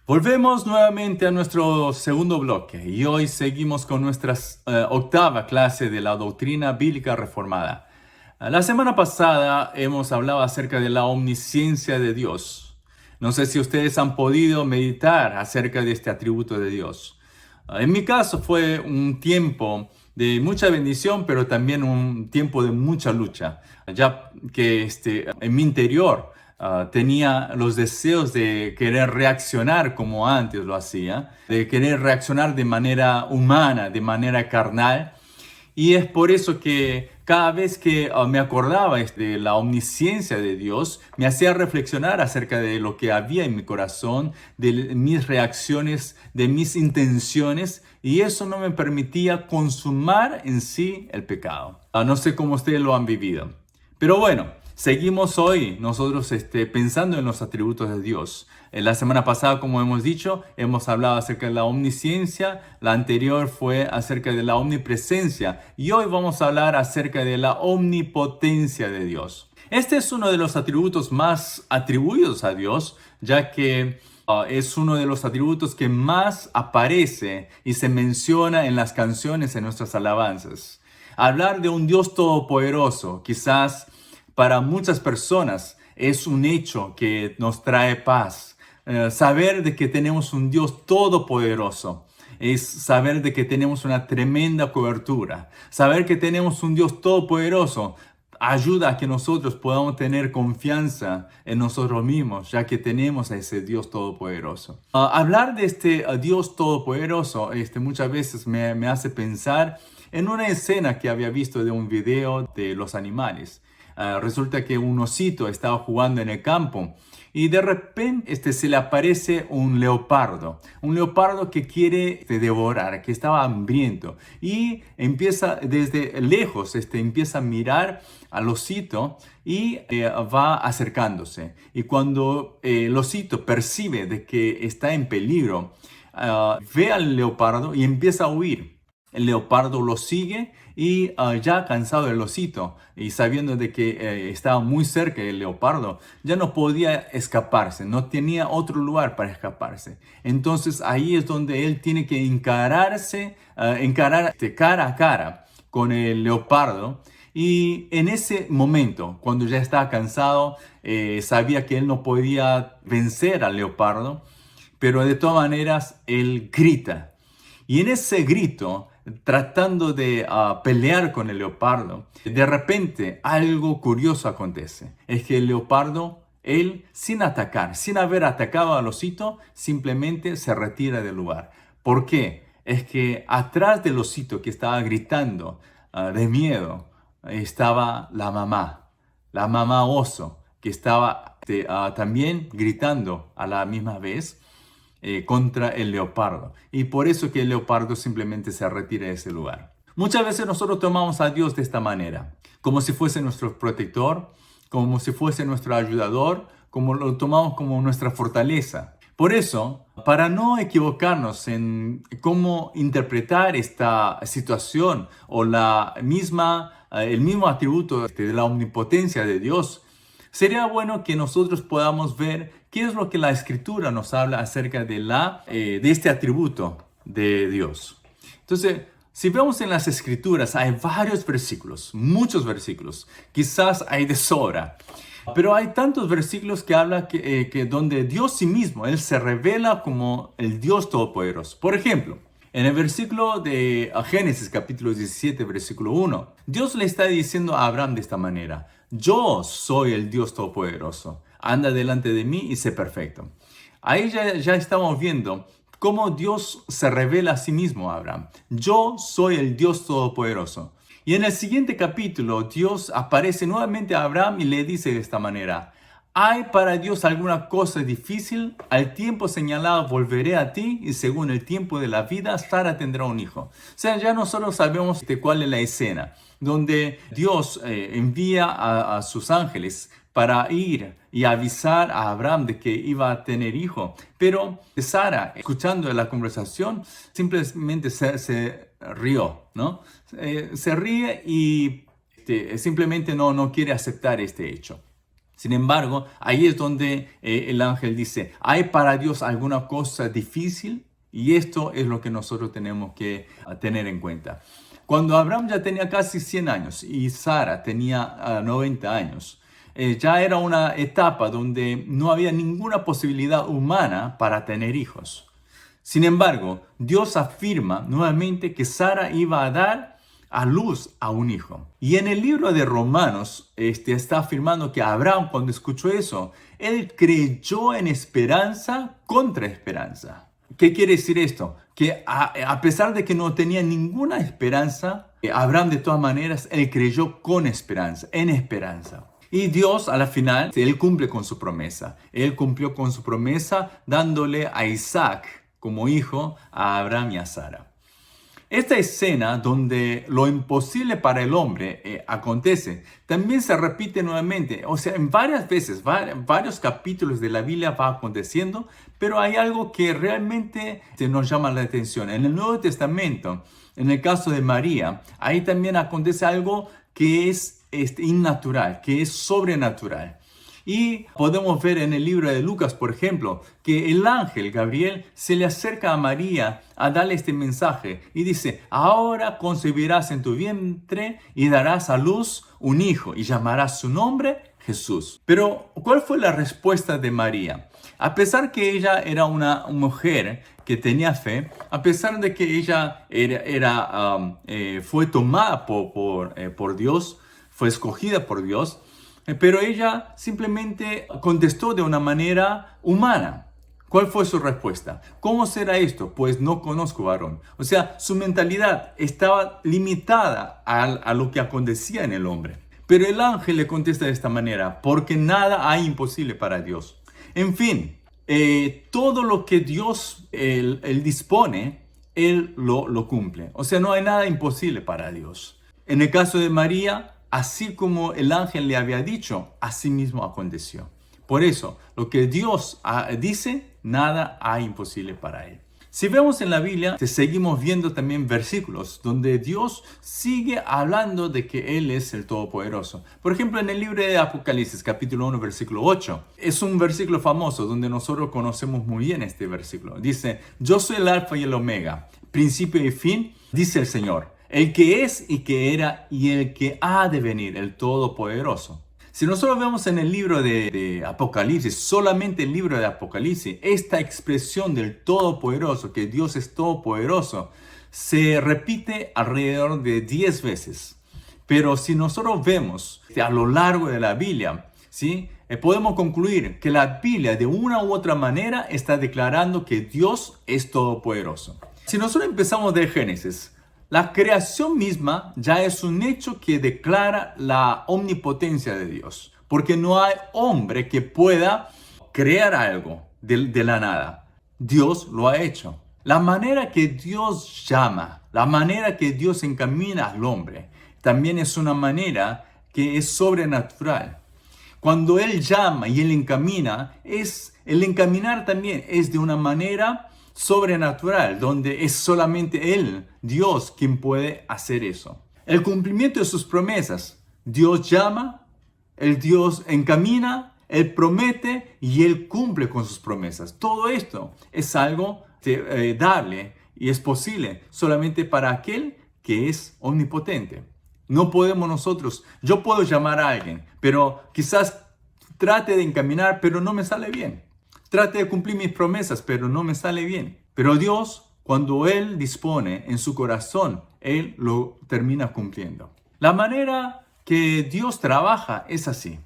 Volvemos nuevamente a nuestro segundo bloque y hoy seguimos con nuestra octava clase de la doctrina bíblica reformada. La semana pasada hemos hablado acerca de la omnisciencia de Dios. No sé si ustedes han podido meditar acerca de este atributo de Dios. En mi caso fue un tiempo de mucha bendición, pero también un tiempo de mucha lucha, ya que en mi interior tenía los deseos de querer reaccionar como antes lo hacía, de querer reaccionar de manera humana, de manera carnal. Y es por eso que cada vez que me acordaba de la omnisciencia de Dios, me hacía reflexionar acerca de lo que había en mi corazón, de mis reacciones, de mis intenciones, y eso no me permitía consumar en sí el pecado. No sé cómo ustedes lo han vivido. Pero bueno, seguimos hoy nosotros pensando en los atributos de Dios. La semana pasada, como hemos dicho, hemos hablado acerca de la omnisciencia, la anterior fue acerca de la omnipresencia y hoy vamos a hablar acerca de la omnipotencia de Dios. Este es uno de los atributos más atribuidos a Dios, ya que es uno de los atributos que más aparece y se menciona en las canciones, en nuestras alabanzas. Hablar de un Dios todopoderoso, quizás para muchas personas es un hecho que nos trae paz. Saber de que tenemos un Dios todopoderoso es saber de que tenemos una tremenda cobertura. Saber que tenemos un Dios todopoderoso ayuda a que nosotros podamos tener confianza en nosotros mismos, ya que tenemos a ese Dios todopoderoso. Hablar de este Dios todopoderoso muchas veces me hace pensar en una escena que había visto de un video de los animales. Resulta que un osito estaba jugando en el campo y de repente se le aparece un leopardo que quiere devorar, que estaba hambriento y empieza desde lejos, empieza a mirar al osito y va acercándose. Y cuando el osito percibe de que está en peligro, ve al leopardo y empieza a huir. El leopardo lo sigue y ya cansado del osito y sabiendo de que estaba muy cerca del leopardo, ya no podía escaparse, no tenía otro lugar para escaparse. Entonces ahí es donde él tiene que encarar cara a cara con el leopardo. Y en ese momento, cuando ya estaba cansado, sabía que él no podía vencer al leopardo, pero de todas maneras él grita. Y en ese grito, tratando de pelear con el leopardo, de repente algo curioso acontece. Es que el leopardo, él sin atacar, sin haber atacado al osito, simplemente se retira del lugar. ¿Por qué? Es que atrás del osito que estaba gritando de miedo, estaba la mamá oso, que estaba también gritando a la misma vez contra el leopardo. Y por eso que el leopardo simplemente se retira de ese lugar. Muchas veces nosotros tomamos a Dios de esta manera, como si fuese nuestro protector, como si fuese nuestro ayudador, como lo tomamos como nuestra fortaleza. Por eso, para no equivocarnos en cómo interpretar esta situación o el mismo atributo de la omnipotencia de Dios, sería bueno que nosotros podamos ver qué es lo que la Escritura nos habla acerca de este atributo de Dios. Entonces, si vemos en las Escrituras, hay varios versículos, muchos versículos, quizás hay de sobra, pero hay tantos versículos que hablan que donde Dios sí mismo, Él se revela como el Dios Todopoderoso. Por ejemplo, en el versículo de Génesis capítulo 17, versículo 1, Dios le está diciendo a Abraham de esta manera: yo soy el Dios Todopoderoso, anda delante de mí y sé perfecto. Ahí ya estamos viendo cómo Dios se revela a sí mismo a Abraham. Yo soy el Dios Todopoderoso. Y en el siguiente capítulo, Dios aparece nuevamente a Abraham y le dice de esta manera: ¿hay para Dios alguna cosa difícil? Al tiempo señalado volveré a ti y según el tiempo de la vida, Sara tendrá un hijo. O sea, ya nosotros sabemos cuál es la escena, donde Dios envía a sus ángeles para ir y avisar a Abraham de que iba a tener hijo. Pero Sara, escuchando la conversación, simplemente se rió, ¿no? Se ríe y simplemente no quiere aceptar este hecho. Sin embargo, ahí es donde el ángel dice, ¿hay para Dios alguna cosa difícil? Y esto es lo que nosotros tenemos que tener en cuenta. Cuando Abraham ya tenía casi 100 años y Sara tenía 90 años, ya era una etapa donde no había ninguna posibilidad humana para tener hijos. Sin embargo, Dios afirma nuevamente que Sara iba a dar a luz a un hijo. Y en el libro de Romanos está afirmando que Abraham, cuando escuchó eso, él creyó en esperanza contra esperanza. ¿Qué quiere decir esto? Que a pesar de que no tenía ninguna esperanza, Abraham de todas maneras, él creyó con esperanza, en esperanza. Y Dios a la final, él cumple con su promesa. Él cumplió con su promesa dándole a Isaac como hijo a Abraham y a Sara. Esta escena donde lo imposible para el hombre acontece, también se repite nuevamente. O sea, en varias veces, varios capítulos de la Biblia va aconteciendo, pero hay algo que realmente nos llama la atención. En el Nuevo Testamento, en el caso de María, ahí también acontece algo que es innatural, que es sobrenatural. Y podemos ver en el libro de Lucas, por ejemplo, que el ángel Gabriel se le acerca a María a darle este mensaje y dice, ahora concebirás en tu vientre y darás a luz un hijo y llamarás su nombre Jesús. Pero, ¿cuál fue la respuesta de María? A pesar que ella era una mujer que tenía fe, a pesar de que ella fue tomada por Dios, fue escogida por Dios, pero ella simplemente contestó de una manera humana. ¿Cuál fue su respuesta? ¿Cómo será esto? Pues no conozco varón. O sea, su mentalidad estaba limitada a lo que acontecía en el hombre. Pero el ángel le contesta de esta manera, porque nada hay imposible para Dios. En fin, todo lo que Dios él dispone, Él lo cumple. O sea, no hay nada imposible para Dios. En el caso de María, así como el ángel le había dicho, así mismo aconteció. Por eso, lo que Dios dice, nada hay imposible para Él. Si vemos en la Biblia, seguimos viendo también versículos donde Dios sigue hablando de que Él es el Todopoderoso. Por ejemplo, en el libro de Apocalipsis, capítulo 1, versículo 8. Es un versículo famoso donde nosotros conocemos muy bien este versículo. Dice, yo soy el Alfa y el Omega, principio y fin, dice el Señor. El que es y que era y el que ha de venir, el Todopoderoso. Si nosotros vemos en el libro de Apocalipsis, solamente el libro de Apocalipsis, esta expresión del Todopoderoso, que Dios es Todopoderoso, se repite alrededor de 10 veces. Pero si nosotros vemos a lo largo de la Biblia, ¿sí? Podemos concluir que la Biblia de una u otra manera está declarando que Dios es Todopoderoso. Si nosotros empezamos de Génesis, la creación misma ya es un hecho que declara la omnipotencia de Dios, porque no hay hombre que pueda crear algo de la nada. Dios lo ha hecho. La manera que Dios llama, la manera que Dios encamina al hombre, también es una manera que es sobrenatural. Cuando Él llama y Él encamina, el encaminar también es de una manera sobrenatural, donde es solamente Él, Dios, quien puede hacer eso. El cumplimiento de sus promesas. Dios llama, el Dios encamina, Él promete y Él cumple con sus promesas. Todo esto es algo dable y es posible solamente para aquel que es omnipotente. No podemos nosotros, yo puedo llamar a alguien, pero quizás trate de encaminar, pero no me sale bien. Trate de cumplir mis promesas, pero no me sale bien. Pero Dios, cuando Él dispone en su corazón, Él lo termina cumpliendo. La manera que Dios trabaja es así.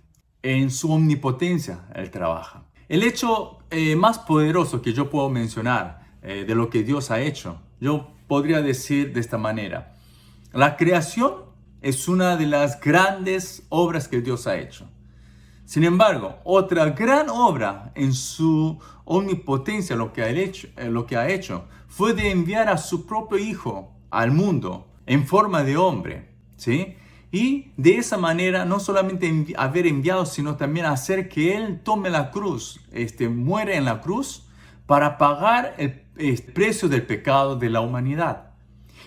En su omnipotencia Él trabaja. El hecho más poderoso que yo puedo mencionar de lo que Dios ha hecho, yo podría decir de esta manera. La creación es una de las grandes obras que Dios ha hecho. Sin embargo, otra gran obra en su omnipotencia, lo que ha hecho, fue de enviar a su propio Hijo al mundo en forma de hombre, ¿sí? Y de esa manera, no solamente haber enviado, sino también hacer que Él tome la cruz, muere en la cruz para pagar el precio del pecado de la humanidad.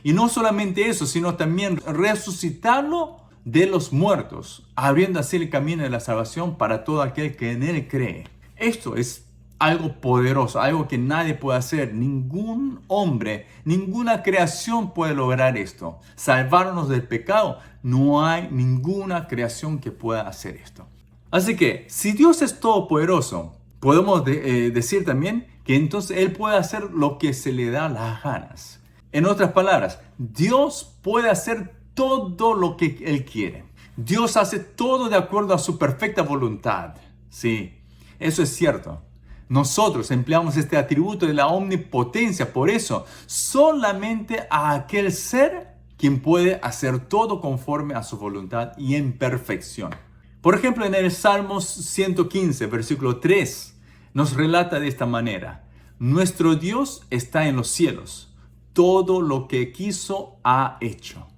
Y no solamente eso, sino también resucitarlo de los muertos, abriendo así el camino de la salvación para todo aquel que en Él cree. Esto es algo poderoso, algo que nadie puede hacer. Ningún hombre, ninguna creación puede lograr esto. Salvarnos del pecado. No hay ninguna creación que pueda hacer esto. Así que, si Dios es todopoderoso, podemos decir también que entonces Él puede hacer lo que se le da las ganas. En otras palabras, Dios puede hacer todo lo que Él quiere. Dios hace todo de acuerdo a su perfecta voluntad. Sí, eso es cierto. Nosotros empleamos este atributo de la omnipotencia, por eso, solamente a aquel ser quien puede hacer todo conforme a su voluntad y en perfección. Por ejemplo, en el Salmos 115, versículo 3, nos relata de esta manera: nuestro Dios está en los cielos, todo lo que quiso ha hecho.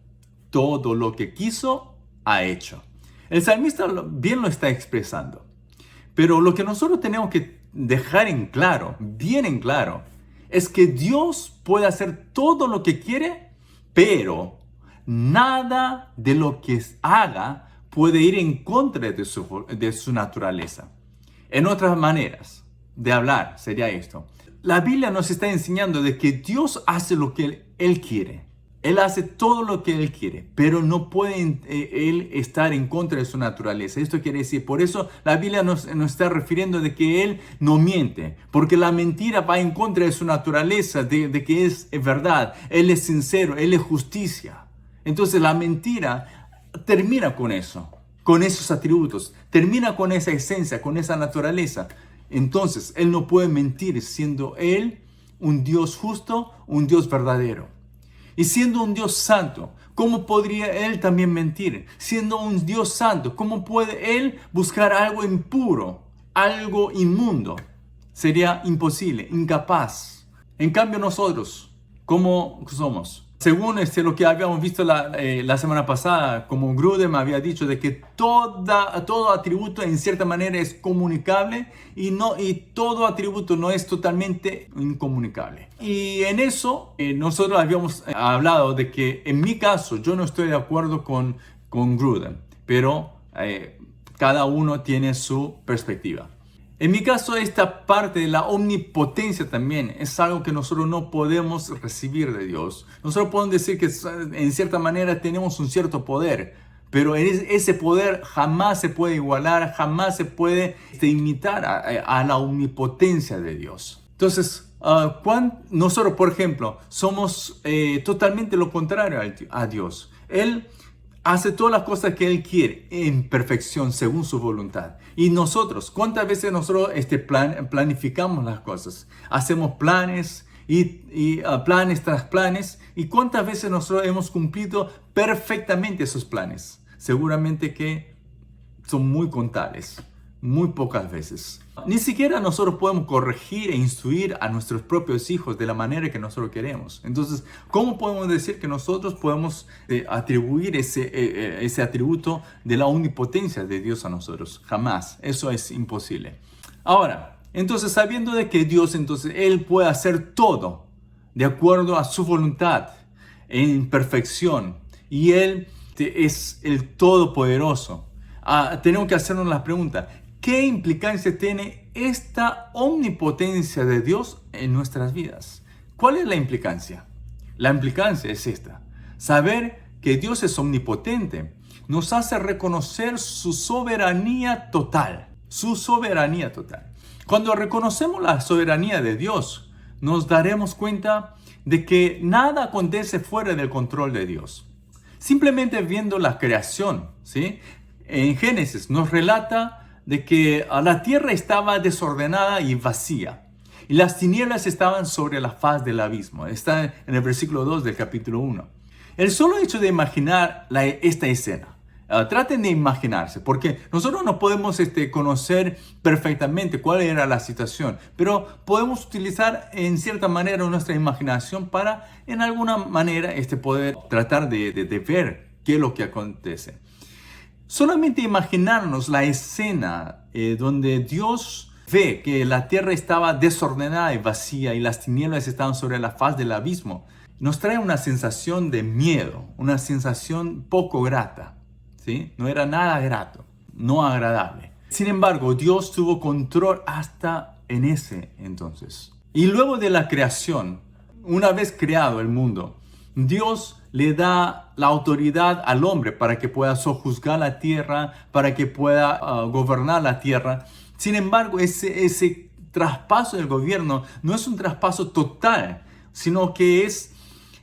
Todo lo que quiso ha hecho. El salmista bien lo está expresando. Pero lo que nosotros tenemos que dejar en claro, bien en claro, es que Dios puede hacer todo lo que quiere, pero nada de lo que haga puede ir en contra de su naturaleza. En otras maneras de hablar sería esto: la Biblia nos está enseñando de que Dios hace lo que Él quiere. Él hace todo lo que Él quiere, pero no puede Él estar en contra de su naturaleza. Esto quiere decir, por eso la Biblia nos está refiriendo de que Él no miente, porque la mentira va en contra de su naturaleza, de que es verdad. Él es sincero, Él es justicia. Entonces la mentira termina con eso, con esos atributos, termina con esa esencia, con esa naturaleza. Entonces Él no puede mentir, siendo Él un Dios justo, un Dios verdadero. Y siendo un Dios santo, ¿cómo podría Él también mentir? Siendo un Dios santo, ¿cómo puede Él buscar algo impuro, algo inmundo? Sería imposible, incapaz. En cambio nosotros, ¿cómo somos? Según lo que habíamos visto la semana pasada, como Grudem había dicho, de que todo atributo en cierta manera es comunicable y todo atributo no es totalmente incomunicable. Y en eso nosotros habíamos hablado de que en mi caso yo no estoy de acuerdo con Grudem, pero cada uno tiene su perspectiva. En mi caso, esta parte de la omnipotencia también es algo que nosotros no podemos recibir de Dios. Nosotros podemos decir que en cierta manera tenemos un cierto poder, pero ese poder jamás se puede igualar, jamás se puede imitar a la omnipotencia de Dios. Entonces, nosotros, por ejemplo, somos totalmente lo contrario a Dios. Él hace todas las cosas que Él quiere en perfección, según su voluntad. Y nosotros, ¿cuántas veces nosotros planificamos las cosas? Hacemos planes y planes tras planes. ¿Y cuántas veces nosotros hemos cumplido perfectamente esos planes? Seguramente que son muy contables, muy pocas veces. Ni siquiera nosotros podemos corregir e instruir a nuestros propios hijos de la manera que nosotros queremos. Entonces, ¿cómo podemos decir que nosotros podemos atribuir ese atributo de la omnipotencia de Dios a nosotros? Jamás. Eso es imposible. Ahora, entonces, sabiendo de que Dios, entonces, Él puede hacer todo de acuerdo a su voluntad, en perfección, y Él es el Todopoderoso, tenemos que hacernos la pregunta: ¿qué implicancia tiene esta omnipotencia de Dios en nuestras vidas? ¿Cuál es la implicancia? La implicancia es esta: saber que Dios es omnipotente nos hace reconocer su soberanía total. Su soberanía total. Cuando reconocemos la soberanía de Dios, nos daremos cuenta de que nada acontece fuera del control de Dios. Simplemente viendo la creación, ¿sí? En Génesis nos relata de que la tierra estaba desordenada y vacía, y las tinieblas estaban sobre la faz del abismo. Está en el versículo 2 del capítulo 1. El solo hecho de imaginar esta escena, traten de imaginarse, porque nosotros no podemos conocer perfectamente cuál era la situación, pero podemos utilizar en cierta manera nuestra imaginación para en alguna manera poder tratar de ver qué es lo que acontece. Solamente imaginarnos la escena donde Dios ve que la tierra estaba desordenada y vacía y las tinieblas estaban sobre la faz del abismo, nos trae una sensación de miedo, una sensación poco grata, ¿sí? No era nada grato, no agradable. Sin embargo, Dios tuvo control hasta en ese entonces. Y luego de la creación, una vez creado el mundo, Dios le da la autoridad al hombre para que pueda sojuzgar la tierra, para que pueda gobernar la tierra. Sin embargo, ese traspaso del gobierno no es un traspaso total, sino que es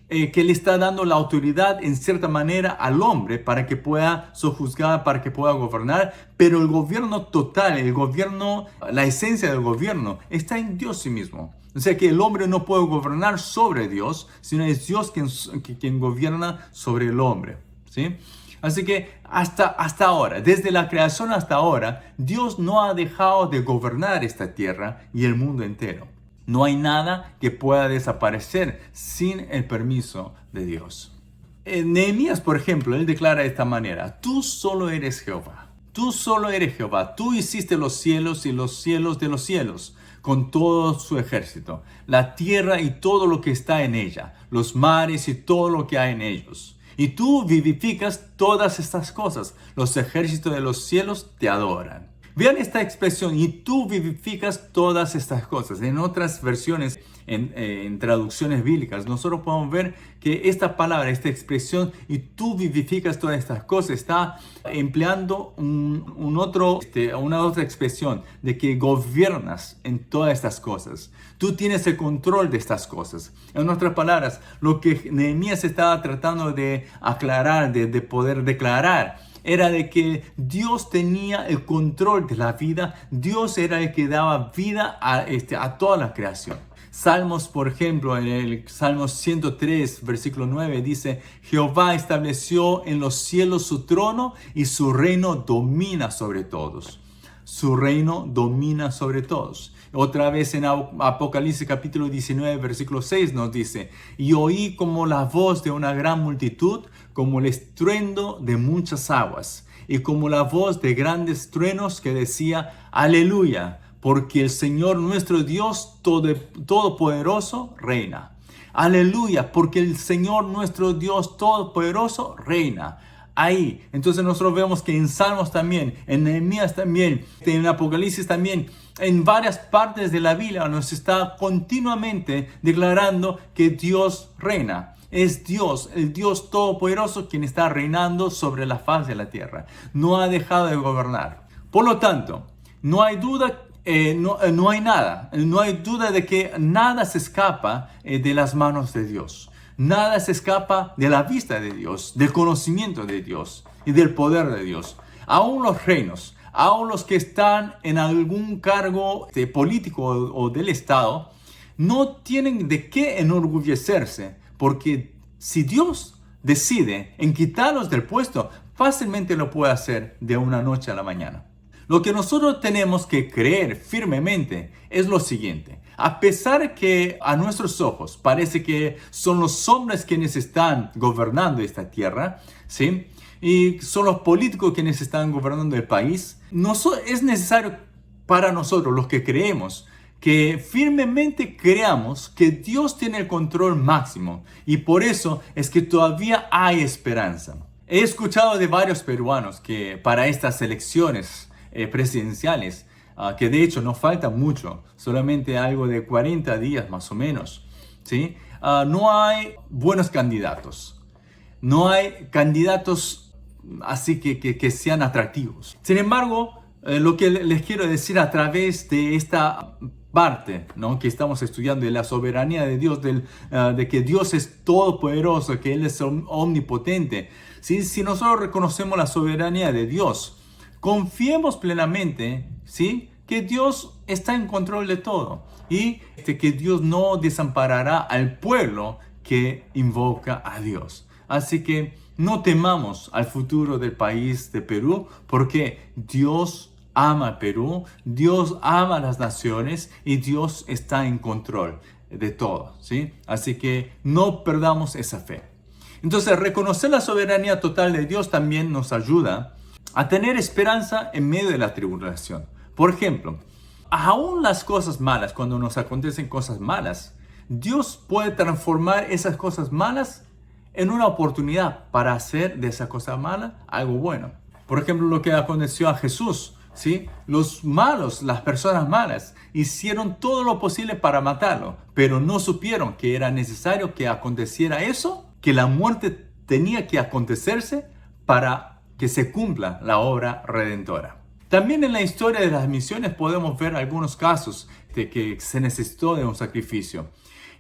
que le está dando la autoridad en cierta manera al hombre para que pueda sojuzgar, para que pueda gobernar, pero el gobierno total, el gobierno, la esencia del gobierno está en Dios sí mismo. O sea que el hombre no puede gobernar sobre Dios, sino es Dios quien gobierna sobre el hombre, ¿sí? Así que hasta ahora, desde la creación hasta ahora, Dios no ha dejado de gobernar esta tierra y el mundo entero. No hay nada que pueda desaparecer sin el permiso de Dios. En Nehemías, por ejemplo, él declara de esta manera: tú solo eres Jehová. Tú solo eres Jehová. Tú hiciste los cielos y los cielos de los cielos, con todo su ejército, la tierra y todo lo que está en ella, los mares y todo lo que hay en ellos. Y tú vivificas todas estas cosas. Los ejércitos de los cielos te adoran. Vean esta expresión: y tú vivificas todas estas cosas. En otras versiones, en traducciones bíblicas, nosotros podemos ver que esta palabra, esta expresión, y tú vivificas todas estas cosas, está empleando una otra expresión de que gobiernas en todas estas cosas. Tú tienes el control de estas cosas. En otras palabras, lo que Nehemías estaba tratando de aclarar, de poder declarar, era de que Dios tenía el control de la vida. Dios era el que daba vida a toda la creación. Salmos, por ejemplo, en el Salmo 103, versículo 9, dice: Jehová estableció en los cielos su trono y su reino domina sobre todos. Su reino domina sobre todos. Otra vez en Apocalipsis capítulo 19, versículo 6 nos dice: y oí como la voz de una gran multitud, como el estruendo de muchas aguas, y como la voz de grandes truenos que decía: aleluya, porque el Señor nuestro Dios Todopoderoso reina. Aleluya, porque el Señor nuestro Dios Todopoderoso reina. Ahí, entonces nosotros vemos que en Salmos también, en Nehemías también, en Apocalipsis también, en varias partes de la Biblia nos está continuamente declarando que Dios reina. Es Dios, el Dios Todopoderoso, quien está reinando sobre la faz de la tierra. No ha dejado de gobernar. Por lo tanto, no hay duda, no hay duda de que nada se escapa de las manos de Dios. Nada se escapa de la vista de Dios, del conocimiento de Dios y del poder de Dios. Aún los reinos, aún los que están en algún cargo político o del Estado, no tienen de qué enorgullecerse, porque si Dios decide en quitarlos del puesto, fácilmente lo puede hacer de una noche a la mañana. Lo que nosotros tenemos que creer firmemente es lo siguiente: a pesar que a nuestros ojos parece que son los hombres quienes están gobernando esta tierra, ¿sí? Y son los políticos quienes están gobernando el país, es necesario para nosotros, los que creemos, que firmemente creamos que Dios tiene el control máximo, y por eso es que todavía hay esperanza. He escuchado de varios peruanos que para estas elecciones presidenciales, que de hecho no falta mucho, solamente algo de 40 días más o menos, ¿sí? No hay buenos candidatos, no hay candidatos así que sean atractivos. Sin embargo, lo que les quiero decir a través de esta parte, ¿no?, que estamos estudiando, de la soberanía de Dios, de que Dios es todopoderoso, que Él es omnipotente, ¿sí? Si nosotros reconocemos la soberanía de Dios, confiemos plenamente, ¿sí?, que Dios está en control de todo y que Dios no desamparará al pueblo que invoca a Dios. Así que no temamos al futuro del país de Perú, porque Dios ama a Perú, Dios ama a las naciones y Dios está en control de todo, ¿sí? Así que no perdamos esa fe. Entonces, reconocer la soberanía total de Dios también nos ayuda a tener esperanza en medio de la tribulación. Por ejemplo, aún las cosas malas, cuando nos acontecen cosas malas, Dios puede transformar esas cosas malas en una oportunidad para hacer de esa cosa mala algo bueno. Por ejemplo, lo que aconteció a Jesús, ¿sí? Los malos, las personas malas, hicieron todo lo posible para matarlo, pero no supieron que era necesario que aconteciera eso, que la muerte tenía que acontecerse para que se cumpla la obra redentora. También en la historia de las misiones podemos ver algunos casos de que se necesitó de un sacrificio.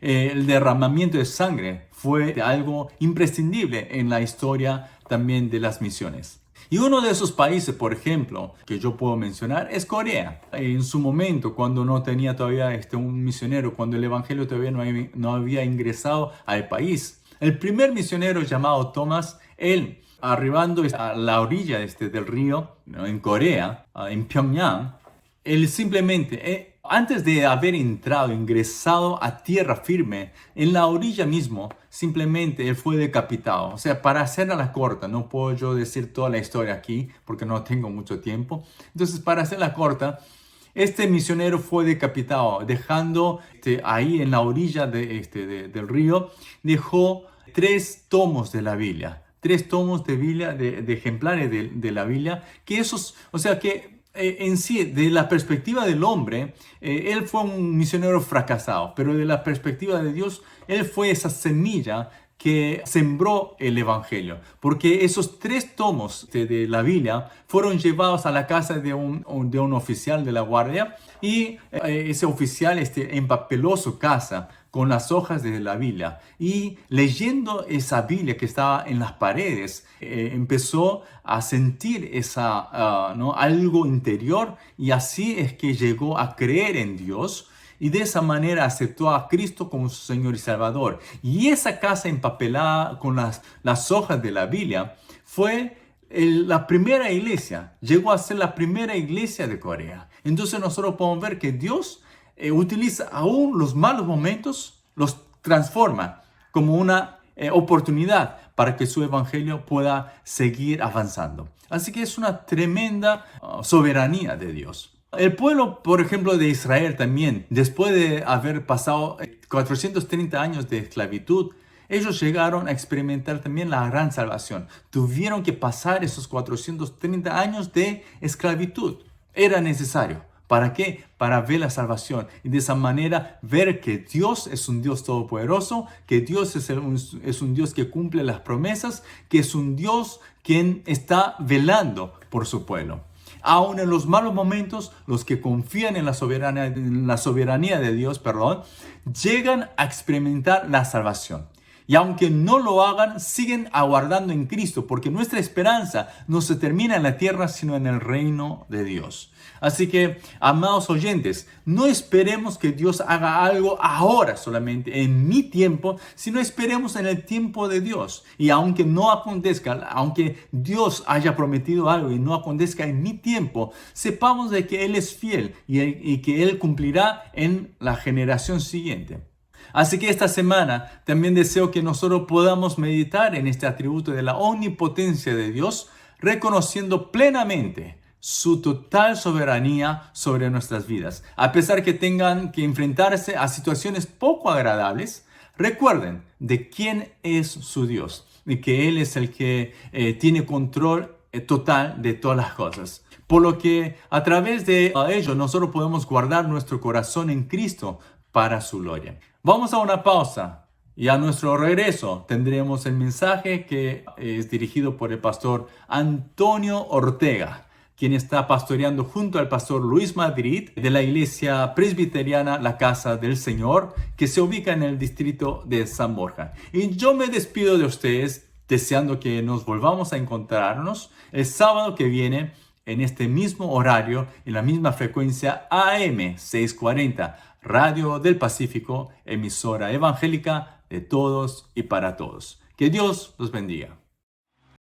El derramamiento de sangre fue algo imprescindible en la historia también de las misiones. Y uno de esos países, por ejemplo, que yo puedo mencionar es Corea. En su momento, cuando no tenía todavía un misionero, cuando el evangelio todavía no había ingresado al país, el primer misionero llamado Thomas, él arribando a la orilla del río, ¿no? En Corea, en Pyongyang, él simplemente, antes de haber ingresado a tierra firme, en la orilla mismo, simplemente él fue decapitado. O sea, para hacerla la corta, no puedo yo decir toda la historia aquí, porque no tengo mucho tiempo. Entonces, para hacerla corta, este misionero fue decapitado, dejando ahí en la orilla del río, dejó 3 tomos de la Biblia. 3 tomos de Biblia, de ejemplares de la Biblia, que esos, o sea que en sí, de la perspectiva del hombre, él fue un misionero fracasado, pero de la perspectiva de Dios, él fue esa semilla que sembró el evangelio, porque esos 3 tomos de la Biblia fueron llevados a la casa de un oficial de la guardia, y ese oficial empapeló su casa con las hojas de la Biblia, y leyendo esa Biblia que estaba en las paredes, empezó a sentir algo interior, y así es que llegó a creer en Dios. Y de esa manera aceptó a Cristo como su Señor y Salvador. Y esa casa empapelada con las hojas de la Biblia fue la primera iglesia. Llegó a ser la primera iglesia de Corea. Entonces nosotros podemos ver que Dios utiliza aún los malos momentos, los transforma como una oportunidad para que su evangelio pueda seguir avanzando. Así que es una tremenda soberanía de Dios. El pueblo, por ejemplo, de Israel también, después de haber pasado 430 años de esclavitud, ellos llegaron a experimentar también la gran salvación. Tuvieron que pasar esos 430 años de esclavitud. Era necesario. ¿Para qué? Para ver la salvación y de esa manera ver que Dios es un Dios todopoderoso, que Dios es un Dios que cumple las promesas, que es un Dios quien está velando por su pueblo. Aún en los malos momentos, los que confían en la soberanía de Dios, llegan a experimentar la salvación. Y aunque no lo hagan, siguen aguardando en Cristo, porque nuestra esperanza no se termina en la tierra, sino en el reino de Dios. Así que, amados oyentes, no esperemos que Dios haga algo ahora solamente, en mi tiempo, sino esperemos en el tiempo de Dios. Y aunque no acontezca, aunque Dios haya prometido algo y no acontezca en mi tiempo, sepamos de que Él es fiel y que Él cumplirá en la generación siguiente. Así que esta semana también deseo que nosotros podamos meditar en este atributo de la omnipotencia de Dios, reconociendo plenamente su total soberanía sobre nuestras vidas. A pesar que tengan que enfrentarse a situaciones poco agradables, recuerden de quién es su Dios y que Él es el que tiene control total de todas las cosas. Por lo que a través de ello nosotros podemos guardar nuestro corazón en Cristo para su gloria. Vamos a una pausa y a nuestro regreso tendremos el mensaje que es dirigido por el pastor Antonio Ortega, quien está pastoreando junto al pastor Luis Madrid de la iglesia presbiteriana La Casa del Señor, que se ubica en el distrito de San Borja. Y yo me despido de ustedes deseando que nos volvamos a encontrarnos el sábado que viene en este mismo horario, en la misma frecuencia AM 640, Radio del Pacífico, emisora evangélica de todos y para todos. Que Dios los bendiga.